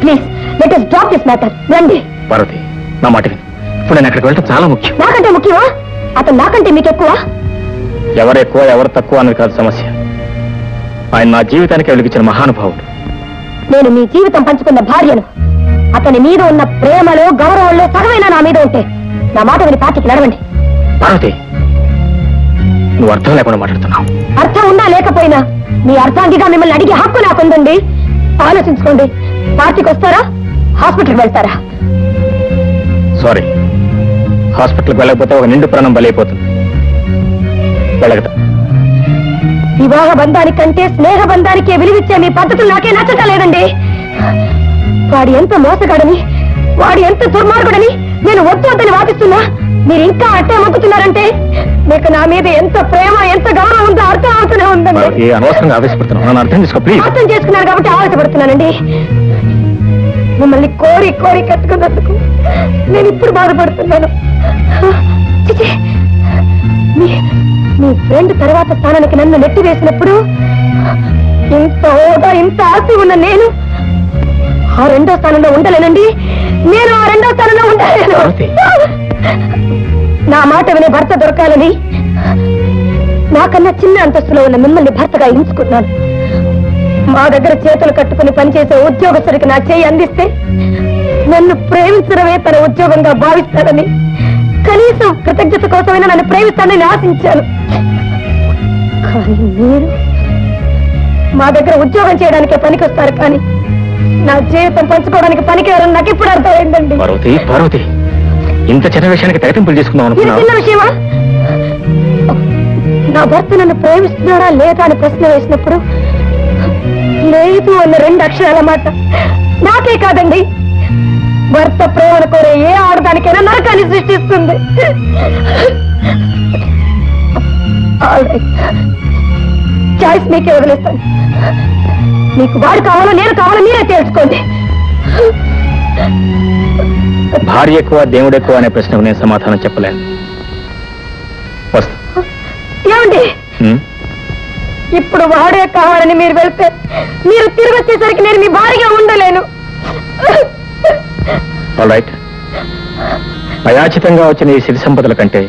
Please let us drop this matter. రండి. పార్వతి, నా మాట విను. ఇప్పుడు నేను అక్కడికి వెళ్ళటం చాలా ముఖ్యం. నాకంటే ముఖ్యమా? అతను నాకంటే మీకు ఎక్కువ? ఎవరు ఎక్కువ ఎవరు తక్కువ అన్నది కాదు సమస్య. ఆయన నా జీవితానికి వెలిగించిన మహానుభావుడు. నేను మీ జీవితం పంచుకున్న భార్యను. అతని మీద ఉన్న ప్రేమలో గౌరవంలో సగమైనా నా మీద ఉంటే నా మాట విని పార్టీకి నడవండి. పార్వతి, నువ్వు అర్థం లేకుండా మాట్లాడుతున్నావు. అర్థం ఉన్నా లేకపోయినా మీ అర్థాంగిగా మిమ్మల్ని అడిగే హక్కు నాకుందండి. ఆలోచించుకోండి. పార్టీకి వస్తారా, హాస్పిటల్కి వెళ్తారా? సారీ, హాస్పిటల్కి వెళ్ళకపోతే ఒక నిండు ప్రాణం బలైపోతుంది. వెళ్ళగదా? వివాహ బంధానికంటే స్నేహ బంధానికే విలువిచ్చే మీ పద్ధతులు నాకే నచ్చటలేదండి. వాడు ఎంత మోసగాడని, వాడు ఎంత దుర్మార్గుడని నేను వద్దు వద్దని వాదిస్తున్నా మీరు ఇంకా అట్టే మొక్కుతున్నారంటే మీకు నా మీద ఎంత ప్రేమ ఎంత గౌరవం ఉందో అర్థం అవుతూనే ఉందండి. అనవసరంగా ఆవేశపడుతున్నాను, అర్థం చేసుకో ప్లీజ్. అర్థం చేసుకున్నారు కాబట్టి ఆవేశపడుతున్నానండి. మిమ్మల్ని కోరి కోరి కట్టుకున్నందుకు నేను ఇప్పుడు బాధపడుతున్నాను. మీ ఫ్రెండ్ తర్వాత స్థానానికి నన్ను నెట్టి వేసినప్పుడు ఇంత హోదా ఇంత ఆస్తి ఉన్న నేను ఆ రెండో స్థానంలో ఉండలేనండి. నేను ఆ రెండో స్థానంలో ఉండలేను. నా మాట వినే భర్త దొరకాలని నాకన్నా చిన్న అంతస్తులో ఉన్న మిమ్మల్ని భర్తగా ఎంచుకున్నాను. మా దగ్గర చేతులు కట్టుకుని పనిచేసే ఉద్యోగస్తుడికి నా చేయి అందిస్తే నన్ను ప్రేమించడమే తన ఉద్యోగంగా భావిస్తాడని, కనీసం కృతజ్ఞత కోసమైనా నన్ను ప్రేమిస్తానని ఆశించాను. కానీ మీరు మా దగ్గర ఉద్యోగం చేయడానికే పనికొస్తారు, కానీ నా జీవితం పంచుకోవడానికి పనికిరారని నాకు ఇప్పుడు అర్థమైందండి. పార్వతి, పార్వతి, ఇంత చిన్న విషయానికి తెగతింపులు చేసుకున్నాం అనుకున్నా? చిన్న విషయమా? నా భర్త నన్ను ప్రేమిస్తున్నాడా లేదా అని ప్రశ్న వేసినప్పుడు లేదు అన్న 2 అక్షరాల మాట నాకే కాదండి, భర్త ప్రేమను కోరే ఏ ఆడదానికైనా నరకాన్ని సృష్టిస్తుంది. చాయిస్ మీకే వదిలేస్తాను. మీకు వాడు కావాలో నేను కావాలో మీరే తెలుసుకోండి. భార్య ఎక్కువ దేవుడు ఎక్కువ అనే ప్రశ్నకు నేను సమాధానం చెప్పలేను. ఏమండి, ఇప్పుడు వాడే కావాలని మీరు వెళ్తే మీరు తిరిగి వచ్చేసరికి నేను మీ భార్యగా ఉండలేను. ఆల్రైట్, అయాచితంగా వచ్చిన ఈ సిరి సంపదల కంటే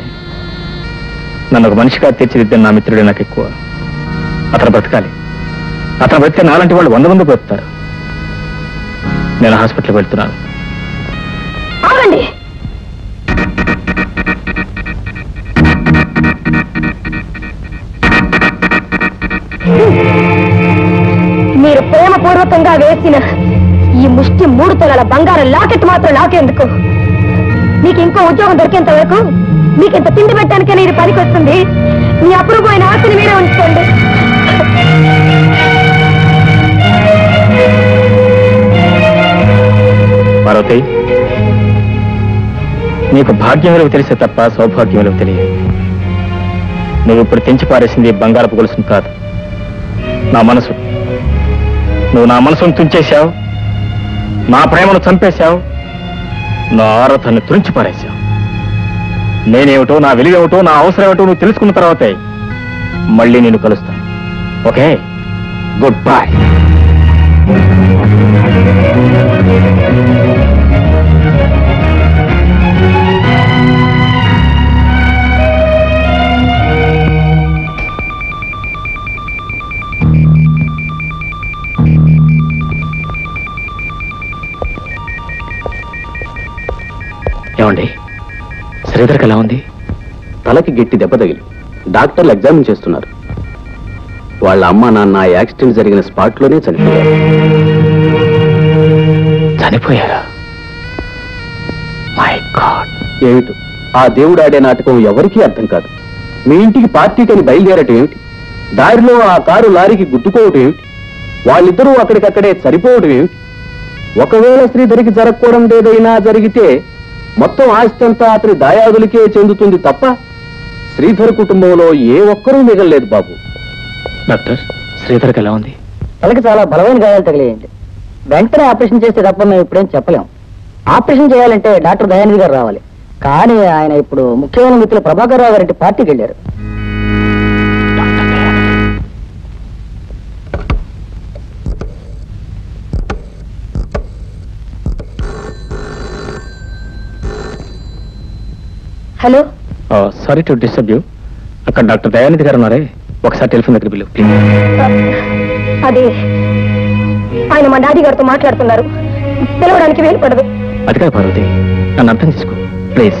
నన్ను ఒక మనిషిగా తీర్చిదిద్దిన నా మిత్రుడే నాకు ఎక్కువ. అతను బ్రతకాలి. అతను బ్రతికే నాలంటి వాళ్ళు 100 మంది బ్రతుకుతారు. నేను హాస్పిటల్కి వెళ్తున్నాను. ఆగండి. మీరు ప్రేమపూర్వకంగా వేసిన ఈ ముష్టి 3 తులాల బంగారం లాకెట్ మాత్రం నాకెందుకు? మీకు ఇంకో ఉద్యోగం దొరికేంత వరకు మీకు ఇంత తిండి పెట్టడానికైనా ఇది పనికి వస్తుంది. మీ అప్రూపమైన ఆస్తిని మీరే ఉంచుకోండి. పార్వతి, నీకు భాగ్యం విలువ తెలిసే తప్ప సౌభాగ్యం విలువ తెలియదు. నువ్వు ఇప్పుడు తెంచి పారేసింది బంగారపు గొలుసును కాదు, నా మనసు. నువ్వు నా మనసును తుంచేశావు, నా ప్రేమను చంపేశావు, నా ఆరాధనను తురించి పారేశావు. నేనేమిటో, నా విలువేమిటో, నా అవసరం ఏమిటో నువ్వు తెలుసుకున్న తర్వాతే మళ్ళీ నేను కలుస్తాను. Okay, good bye. ఏమండి, శ్రీధర్కి ఎలా ఉంది? తలకి గట్టి దెబ్బ తగిలి డాక్టర్లు ఎగ్జామిన్ చేస్తున్నారు. వాళ్ళ అమ్మ నాన్న యాక్సిడెంట్ జరిగిన స్పాట్లోనే చనిపోయారు. చనిపోయారా? My God. ఏమిటో ఆ దేవుడు ఆడే నాటకం ఎవరికీ అర్థం కాదు. మీ ఇంటికి పార్టీకని బయలుదేరటం ఏమిటి? దారిలో ఆ కారు లారీకి గుద్దుకోవటం ఏమిటి? వాళ్ళిద్దరూ అక్కడికక్కడే సరిపోవటం ఏమిటి? ఒకవేళ శ్రీధరికి జరగకూడదు ఏదైనా జరిగితే మొత్తం ఆస్తి అంతా అతని దాయాదులకే చెందుతుంది తప్ప శ్రీధర్ కుటుంబంలో ఏ ఒక్కరూ మిగలలేదు బాబు. డాక్టర్, శ్రీధర్కి ఎలా ఉంది? తలకి చాలా బలమైన గాయాలు తగిలేయండి. వెంటనే ఆపరేషన్ చేస్తే తప్ప మేము ఇప్పుడేం చెప్పలేం. ఆపరేషన్ చేయాలంటే డాక్టర్ దయానిధి గారు రావాలి. కానీ ఆయన ఇప్పుడు ముఖ్యమైన మిత్రులు ప్రభాకర్ రావు గారి పార్టీకి వెళ్ళారు. Hello. Sorry to disturb you. అక్కడ డాక్టర్ దయానిధి గారు ఉన్నారే, ఒకసారి టెలిఫోన్ దగ్గర బిల్లు ప్లీజ్. అది ఆయన మా డాడీ గారితో మాట్లాడుతున్నారు, పిలవడానికి వీలు పడదు. అది కాదు పార్వతి, నన్ను అర్థం చేసుకో ప్లీజ్.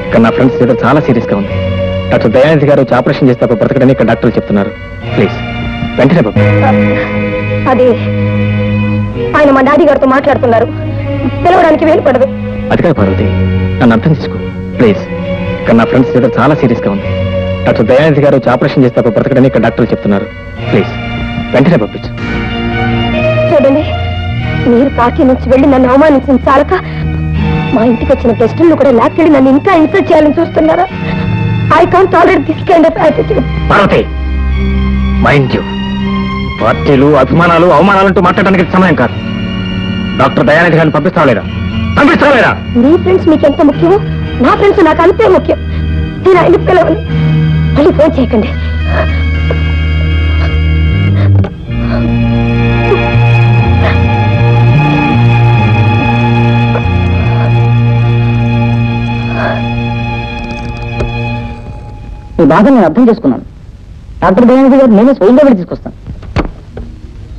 ఇక్కడ నా ఫ్రెండ్స్ ఏదో చాలా సీరియస్ గా ఉంది. డాక్టర్ దయానిధి గారు వచ్చి ఆపరేషన్ చేస్తే బ్రతకడని ఇక్కడ డాక్టర్లు చెప్తున్నారు. ప్లీజ్ వెంటనే బాబు. అది ఆయన మా డాడీ గారితో మాట్లాడుతున్నారు, పిలవడానికి వీలు పడదు. అది కాదు పార్వతి, నన్ను అర్థం చేసుకో ప్లీజ్. ఇక్కడ నా ఫ్రెండ్స్ ఏదో చాలా సీరియస్ గా ఉంది. డాక్టర్ దయానిధి గారు వచ్చి ఆపరేషన్ చేస్తే బ్రతకడని ఇక్కడ డాక్టర్లు చెప్తున్నారు. ప్లీజ్ వెంటనే పంపించు. చూడండి, మీరు పార్టీ నుంచి వెళ్ళి నన్ను అవమానించిన చాలక మా ఇంటికి వచ్చిన గెస్టులను కూడా లాక్కెళ్ళి నన్ను ఇంకా ఇన్సల్ట్ చేయాలని చూస్తున్నారా? I can't tolerate this kind of attitude. Parvati, mind you, పార్టీలు అభిమానాలు అవమానాలంటూ మాట్లాడడానికి సమయం కాదు. డాక్టర్ దయానిధి గారిని పంపిస్తావలేదా? మీ ఫ్రెండ్స్ మీకు ఎంత ముఖ్యమో నా ఫ్రెండ్స్ నాకు అంతే ముఖ్యం. నేను ఆయన పిలవను. మళ్ళీ ఫోన్ చేయకండి. ఈ బాధ నేను అర్థం చేసుకున్నాను. డాక్టర్ దయానిధి గారు నేనే స్వయంగా వెళ్ళి తీసుకొస్తాను.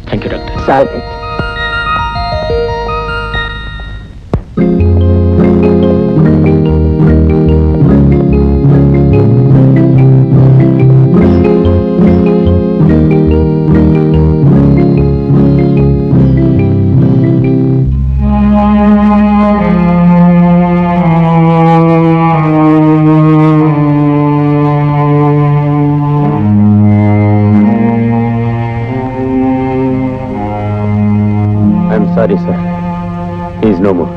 Thank you doctor. Sorry. Sorry, sir. He is no more.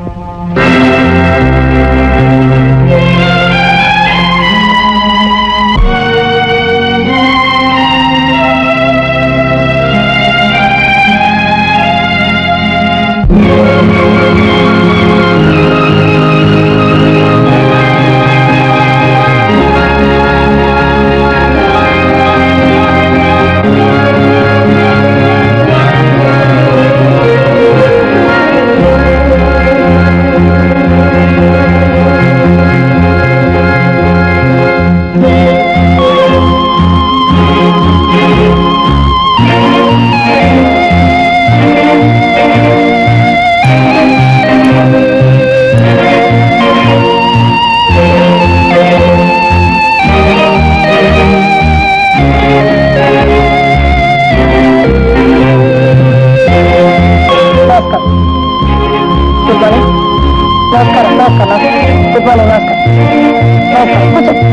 నమస్కారం. Good morning. నమస్కారం. కూర్చో.